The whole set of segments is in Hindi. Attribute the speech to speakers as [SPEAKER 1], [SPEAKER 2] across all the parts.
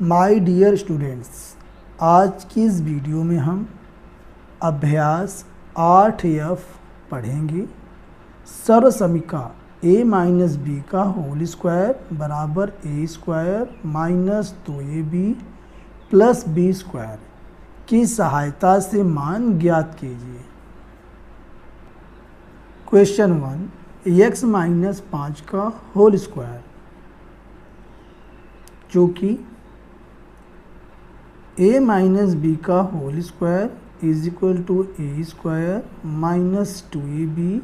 [SPEAKER 1] माय डियर स्टूडेंट्स, आज की इस वीडियो में हम अभ्यास 8F पढ़ेंगे। सर्वसमीका a माइनस बी का होल स्क्वायर बराबर a square minus 2ab plus B square की सहायता से मान ज्ञात कीजिए। क्वेश्चन 1, x माइनस 5 का होल स्क्वायर जो कि a माइनस बी का whole square is equal to A square minus 2ab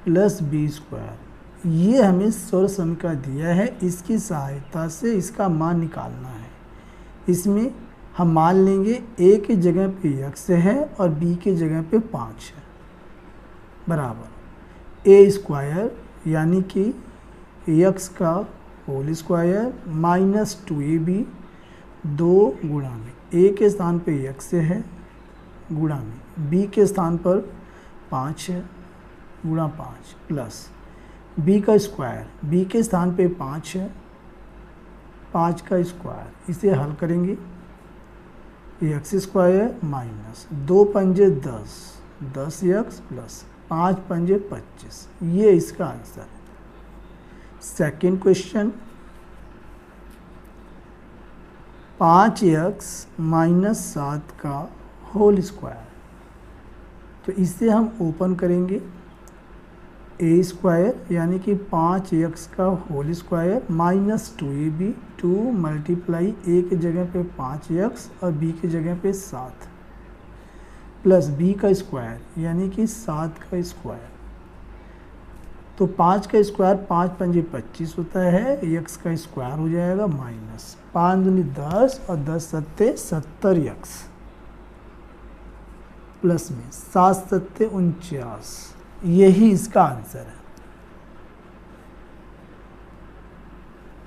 [SPEAKER 1] plus B square, ये हमें सर्वसमीका दिया है। इसकी सहायता से इसका मान निकालना है। इसमें हम मान लेंगे a की जगह पे x है और b की जगह पे 5 है, बराबर a स्क्वायर यानी कि x का होल स्क्वायर माइनस 2ab 2 गुणा में a के स्थान पे x है गुणा में b के स्थान पर 5 है गुणा 5 प्लस b का स्क्वायर, b के स्थान पे 5 है 5 का स्क्वायर, इसे हल करेंगे x स्क्वायर माइनस 2 पंजे 10 10x प्लस 5 पंजे 25, ये इसका आंसर है। सेकेंड क्वेश्चन, 5x माइनस 7 का होल स्क्वायर, तो इसे हम ओपन करेंगे a स्क्वायर यानी कि 5x का whole square minus 2ab 2 multiply a की जगह पे 5x और b की जगह पे 7 प्लस b का स्क्वायर यानी कि 7 का स्क्वायर, तो 5 का स्क्वायर 5 पंजे 25 होता है, x का स्क्वायर हो जाएगा माइनस 5 दूनी 10 और 10 सत्ते 70x प्लस में 7 सत्ते 49, यही इसका आंसर है।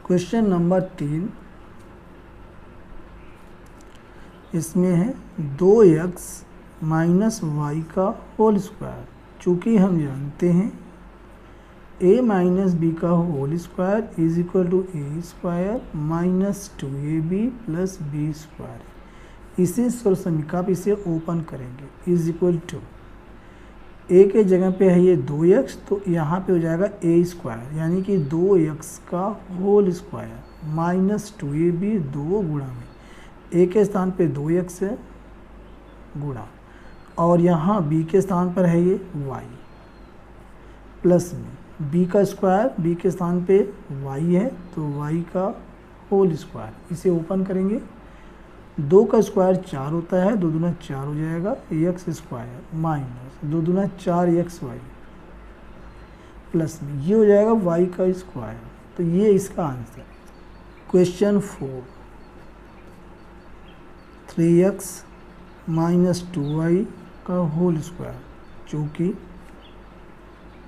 [SPEAKER 1] क्वेश्चन नंबर 3, इसमें है 2x माइनस वाई का होल स्क्वायर, चूँकि हम जानते हैं a माइनस बी का whole square is equal to A square minus 2ab plus B square, इसे सर्वसमीका पे इसे ओपन करेंगे इज इक्वल टू a के जगह पे है ये 2x, तो यहाँ पे हो जाएगा a स्क्वायर यानी कि 2x का होल स्क्वायर माइनस 2ab 2 गुणा में a के स्थान पे 2x है गुणा और यहाँ b के स्थान पर है ये y प्लस में b का स्क्वायर b के स्थान पे y है तो y का होल स्क्वायर, इसे ओपन करेंगे 2 का स्क्वायर 4 होता है, 2 दूना 4 हो जाएगा x स्क्वायर माइनस 2 दूना 4xy प्लस में ये हो जाएगा y का स्क्वायर, तो ये इसका आंसर है। क्वेश्चन 4, 3x माइनस 2y का होल स्क्वायर जो कि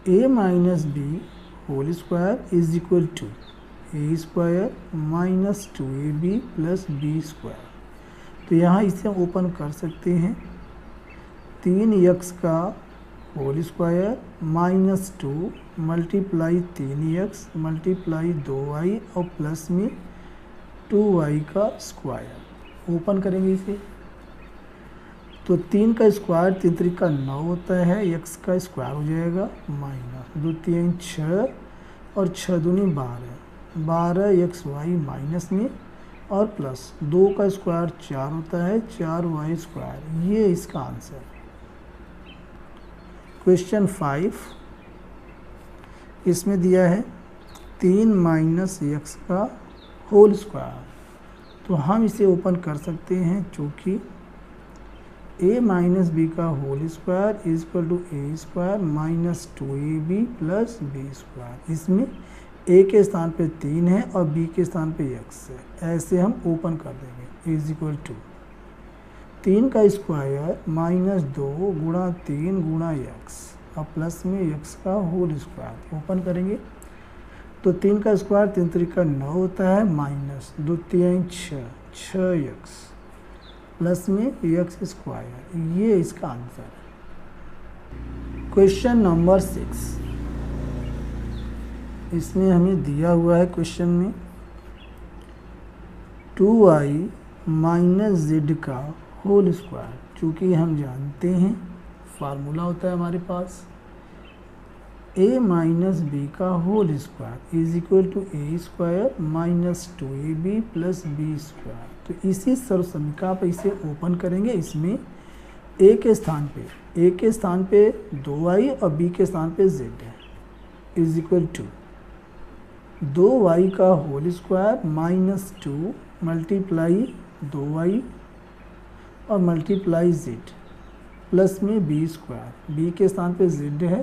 [SPEAKER 1] a minus B whole square is equal to A square minus 2ab plus B square, तो यहाँ इसे हम ओपन कर सकते हैं 3x का whole square minus 2 multiply 3x multiply 2y और प्लस में 2y का स्क्वायर, ओपन करेंगे इसे तो 3 का स्क्वायर 3 त्रिका 9 होता है, x का स्क्वायर हो जाएगा माइनस 2 3 6 और 6 दूनी 12 12xy माइनस में और प्लस 2 का स्क्वायर 4 होता है 4y स्क्वायर, ये इसका आंसर है। क्वेश्चन 5, इसमें दिया है 3 माइनस x का होल स्क्वायर, तो हम इसे ओपन कर सकते हैं चूँकि a माइनस बी का whole square is equal to A square minus 2ab plus B square, इसमें a के स्थान पे 3 है और b के स्थान पे x है, ऐसे हम ओपन कर देंगे इज इक्वल टू 3 का स्क्वायर माइनस 2 गुणा 3 गुणा x और प्लस में x का होल स्क्वायर, ओपन करेंगे तो 3 का स्क्वायर 3 त्रिका 9 होता है माइनस 2 3 6x प्लस में x स्क्वायर, ये इसका आंसर है। क्वेश्चन नंबर 6, इसमें हमें दिया हुआ है क्वेश्चन में 2y माइनस जेड का होल स्क्वायर, चूँकि हम जानते हैं फार्मूला होता है हमारे पास a माइनस बी का whole square is equal to A square minus 2ab plus B square. तो इसी सर्वसमीका पर इसे ओपन करेंगे। इसमें a के स्थान पे 2y और b के स्थान पे z है, इज इक्वल टू 2y का whole square minus 2 multiply 2y और मल्टीप्लाई z प्लस में b स्क्वायर, b के स्थान पे z है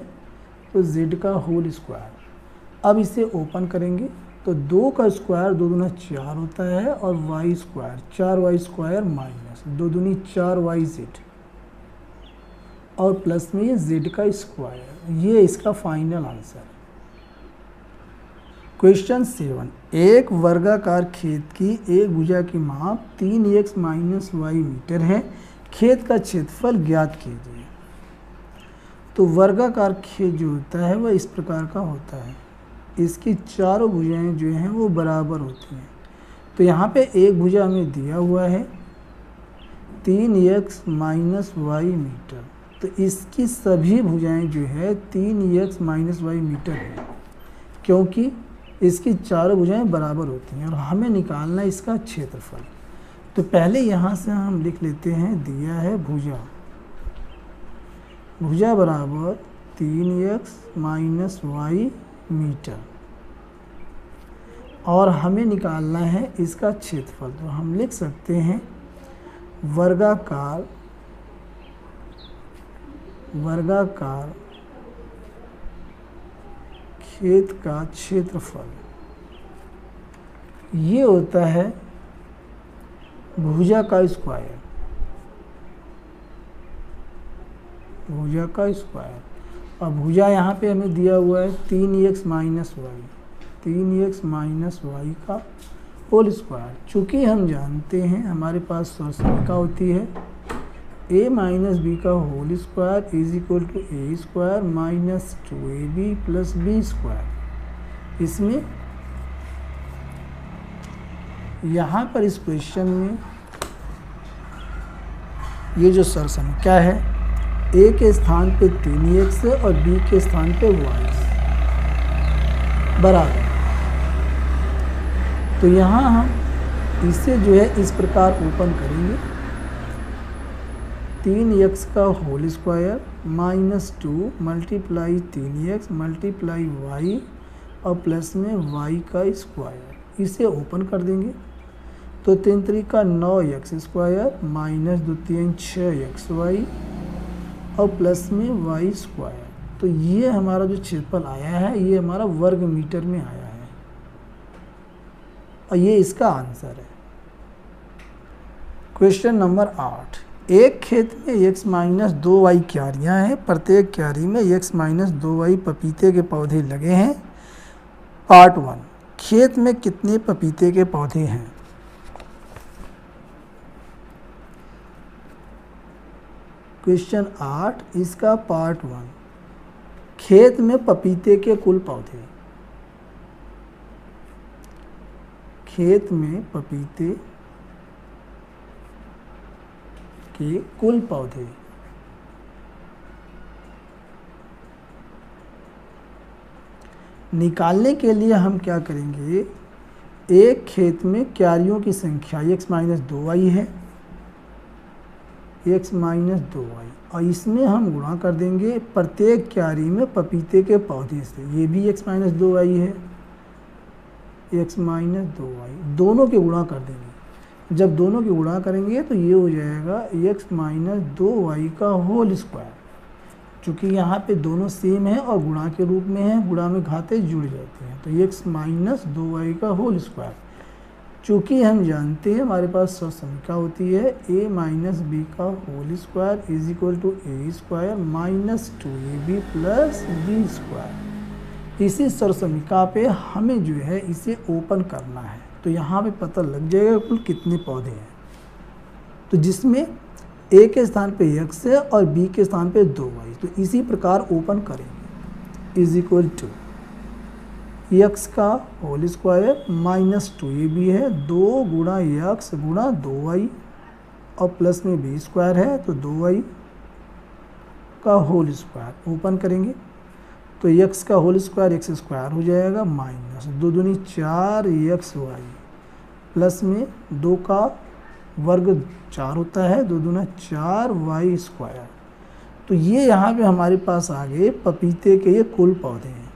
[SPEAKER 1] तो z का होल स्क्वायर। अब इसे ओपन करेंगे तो 2 का स्क्वायर 2 दूना 4 होता है और y square 4y square minus 2 दूनी 4yz और प्लस में ये z का स्क्वायर। ये इसका फाइनल आंसर। क्वेश्चन 7, एक वर्गाकार खेत की एक भुजा की माप 3x माइनस y मीटर है, खेत का क्षेत्रफल ज्ञात कीजिए। तो वर्गाकार खेत जो होता है वह इस प्रकार का होता है, इसकी चारों भुजाएं जो हैं वो बराबर होती हैं। तो यहाँ पे एक भुजा हमें दिया हुआ है 3x माइनस y मीटर, तो इसकी सभी भुजाएं जो है 3x माइनस y मीटर है, क्योंकि इसकी चारों भुजाएं बराबर होती हैं और हमें निकालना है इसका क्षेत्रफल। तो पहले यहाँ से हम लिख लेते हैं, दिया है भुजा बराबर 3x माइनस y मीटर और हमें निकालना है इसका क्षेत्रफल। तो हम लिख सकते हैं वर्गाकार खेत का क्षेत्रफल ये होता है भुजा का स्क्वायर, और भुजा यहाँ पे हमें दिया हुआ है 3x माइनस y का होल स्क्वायर। चूँकि हम जानते हैं हमारे पास सर्वसमीका होती है a माइनस बी का whole square is equal to A square minus 2ab plus B square. इसमें यहाँ पर इस क्वेश्चन में ये जो सर्वसमीका है a के स्थान पे 3x और b के स्थान पे y बराबर। तो यहाँ हम इसे जो है इस प्रकार ओपन करेंगे, 3x का whole square minus 2 multiply 3x multiply y और प्लस में y का स्क्वायर, इसे ओपन कर देंगे। तो 3 3 9x स्क्वायर माइनस 2 3 6xy और प्लस में y स्क्वायर। तो ये हमारा जो क्षेत्रफल आया है ये हमारा वर्ग मीटर में आया है और ये इसका आंसर है। क्वेश्चन नंबर 8, एक खेत में x माइनस 2y क्यारियाँ हैं, प्रत्येक क्यारी में x माइनस 2y पपीते के पौधे लगे हैं। पार्ट 1, खेत में कितने पपीते के पौधे हैं? क्वेश्चन 8 इसका पार्ट 1, खेत में पपीते के कुल पौधे, खेत में पपीते के कुल पौधे। निकालने के लिए हम क्या करेंगे, एक खेत में क्यारियों की संख्या x माइनस 2y है, x माइनस 2y, और इसमें हम गुणा कर देंगे प्रत्येक क्यारी में पपीते के पौधे से, ये भी x माइनस 2y है, x माइनस 2y, दोनों के गुणा कर देंगे। जब दोनों के गुणा करेंगे तो ये हो जाएगा x माइनस 2y का होल स्क्वायर। चूँकि यहाँ पे दोनों सेम है और गुणा के रूप में है, गुणा में घाते जुड़ जाते हैं, तो x माइनस 2y का होल स्क्वायर। चूँकि हम जानते हैं हमारे पास सर्वसमीका होती है a माइनस बी का whole square is equal to A square minus 2ab plus B square. इसी सर्वसमीका पे हमें जो है इसे ओपन करना है, तो यहाँ पे पता लग जाएगा कुल कितने पौधे हैं। तो जिसमें a के स्थान पे x है और b के स्थान पे 2y, तो इसी प्रकार ओपन करेंगे इज इक्वल टू यक्स का होल स्क्वायर माइनस 2 ये भी है, 2 गुणा यक्स गुणा 2y और प्लस में बी स्क्वायर है तो 2y का होल स्क्वायर। ओपन करेंगे तो यक्स का होल स्क्वायर एक्स स्क्वायर हो जाएगा माइनस 2 दूनी 4 यक्स वाई प्लस में 2 का वर्ग 4 होता है, 2 दूना 4 वाई स्क्वायर। तो ये यहाँ पे हमारे पास आ गए पपीते के ये कुल पौधे हैं।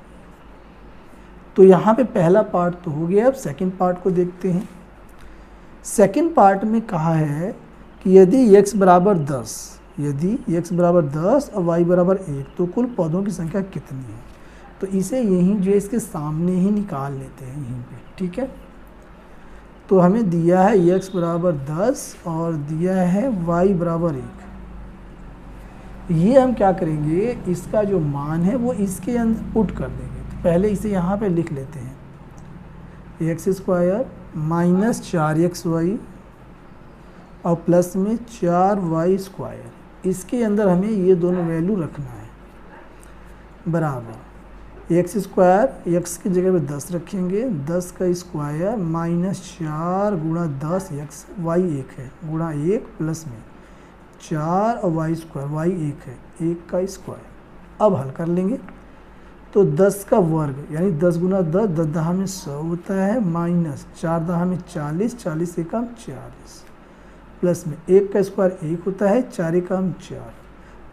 [SPEAKER 1] तो यहाँ पे पहला पार्ट तो हो गया, अब सेकंड पार्ट को देखते हैं। सेकंड पार्ट में कहा है कि यदि x बराबर 10, यदि x बराबर 10 और y बराबर 1 तो कुल पौधों की संख्या कितनी है। तो इसे यहीं जो है इसके सामने ही निकाल लेते हैं यहीं पे, ठीक है। तो हमें दिया है x बराबर 10 और दिया है y बराबर 1। ये हम क्या करेंगे, इसका जो मान है वो इसके अंदर पुट कर देंगे। तो पहले इसे यहाँ पे लिख लेते हैं, एक्स स्क्वायर माइनस 4xy और प्लस में 4y स्क्वायर। इसके अंदर हमें ये दोनों वैल्यू रखना है, बराबर एक्स स्क्वायर, एक्स की जगह पे 10 रखेंगे, 10 का स्क्वायर माइनस 4 गुणा 10 एक्स, वाई 1 है गुणा 1 प्लस में 4 और वाई स्क्वायर, वाई 1 है 1 का स्क्वायर। अब हल कर लेंगे तो 10 का वर्ग यानी 10 गुना 10, 10 दहा में 100 होता है, माइनस 4 दहा में 40, 40 से कम 40 प्लस में 1 का स्क्वायर 1 होता है, 4 एकम 4।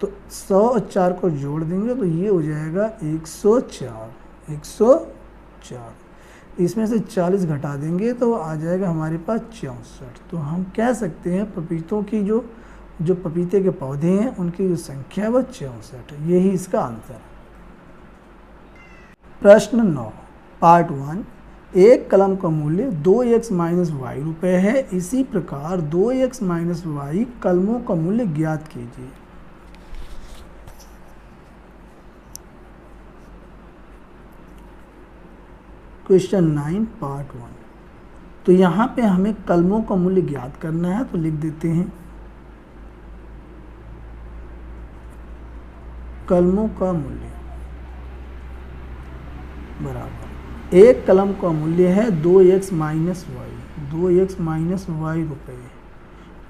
[SPEAKER 1] तो 100 और 4 को जोड़ देंगे तो ये हो जाएगा 104, 104। इसमें से 40 घटा देंगे तो आ जाएगा हमारे पास 64। तो हम कह सकते हैं पपीतों की जो पपीते के पौधे हैं उनकी जो संख्या है वह 64 है। यही इसका आंसर है। प्रश्न 9 पार्ट 1, एक कलम का मूल्य 2x माइनस वाई रुपये है, इसी प्रकार 2x माइनस वाई कलमों का मूल्य ज्ञात कीजिए। Question 9 part 1। तो यहाँ पे हमें कलमों का मूल्य ज्ञात करना है, तो लिख देते हैं कलमों का मूल्य बराबर एक कलम का मूल्य है 2x minus Y, 2x minus Y रुपये,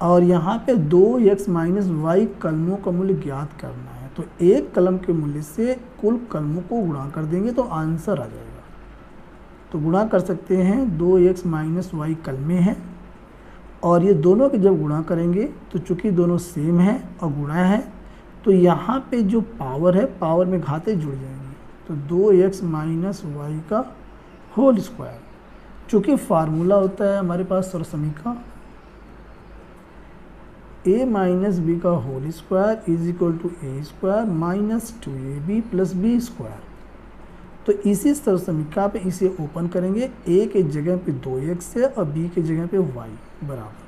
[SPEAKER 1] और यहाँ पे 2x माइनस वाई कलमों का मूल्य ज्ञात करना है। तो एक कलम के मूल्य से कुल कलमों को गुणा कर देंगे तो आंसर आ जाएगा। तो गुणा कर सकते हैं, 2x माइनस वाई कलमें हैं और ये दोनों के जब गुणा करेंगे तो चूँकि दोनों सेम है और गुणा है तो यहाँ पे जो पावर है पावर में घाते जुड़ जाएंगे। तो 2x माइनस वाई का होल स्क्वायर, चूँकि फार्मूला होता है हमारे पास सरसमीका a माइनस बी का whole square is equal to A square minus 2ab plus B square. तो इसी सरसमीका पे इसे ओपन करेंगे, a के जगह पे 2x है और b के जगह पे y बराबर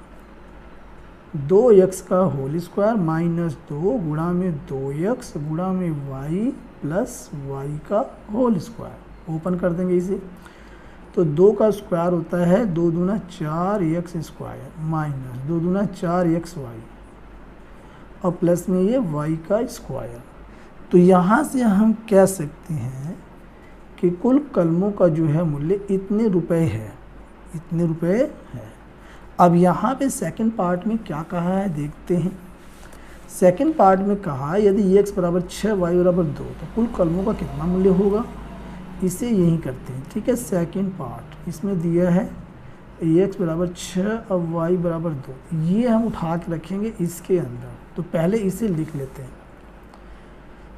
[SPEAKER 1] 2x का होल स्क्वायर माइनस 2 गुणा में 2x गुणा में y प्लस y का होल स्क्वायर। ओपन कर देंगे इसे तो 2 का स्क्वायर होता है 2 दूना 4x स्क्वायर माइनस 2 दूना 4xy और प्लस में ये y का स्क्वायर। तो यहाँ से हम कह सकते हैं कि कुल कलमों का जो है मूल्य इतने रुपए है, इतने रुपए है। अब यहाँ पे सेकंड पार्ट में क्या कहा है देखते हैं। सेकंड पार्ट में कहा यदि x बराबर 6 y बराबर 2 तो कुल कलमों का कितना मूल्य होगा, इसे यही करते हैं, ठीक है। सेकंड पार्ट इसमें दिया है x बराबर 6 और y बराबर 2, ये हम उठा के रखेंगे इसके अंदर। तो पहले इसे लिख लेते हैं।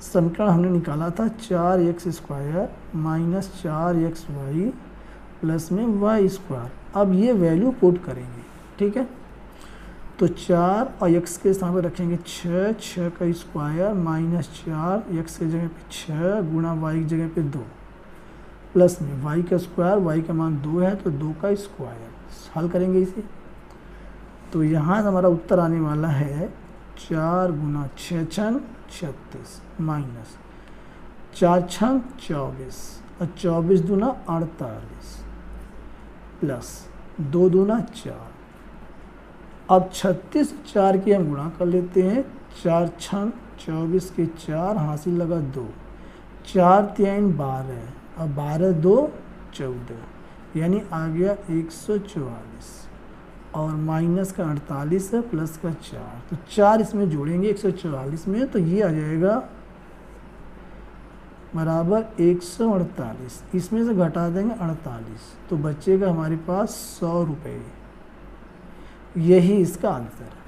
[SPEAKER 1] समीकरण हमने निकाला था 4x square minus 4xy plus में y स्क्वायर। अब ये वैल्यू पुट करेंगे, ठीक है। तो 4 और x के सामने रखेंगे 6, 6 का स्क्वायर माइनस 4 x के जगह पे 6 गुणा y की जगह पे 2 प्लस में y का स्क्वायर, y का मान 2 है तो 2 का स्क्वायर। हल करेंगे इसे तो यहाँ हमारा उत्तर आने वाला है 4 गुना 6 छंग 36 माइनस 4 छंग 24 और 24 दूना 48 प्लस 2 दूना 4। अब 36 4 की हम गुणा कर लेते हैं, 4 छंग 24 के 4 हासिल लगा 2, 4 3 12 और 12 2 14 यानी आ गया 144 और माइनस का 48 है प्लस का 4, तो 4 इसमें जोड़ेंगे 144 में, तो ये आ जाएगा बराबर 148, इसमें से घटा देंगे 48, तो बचेगा हमारे पास 100 रुपये। यही इसका आंसर है।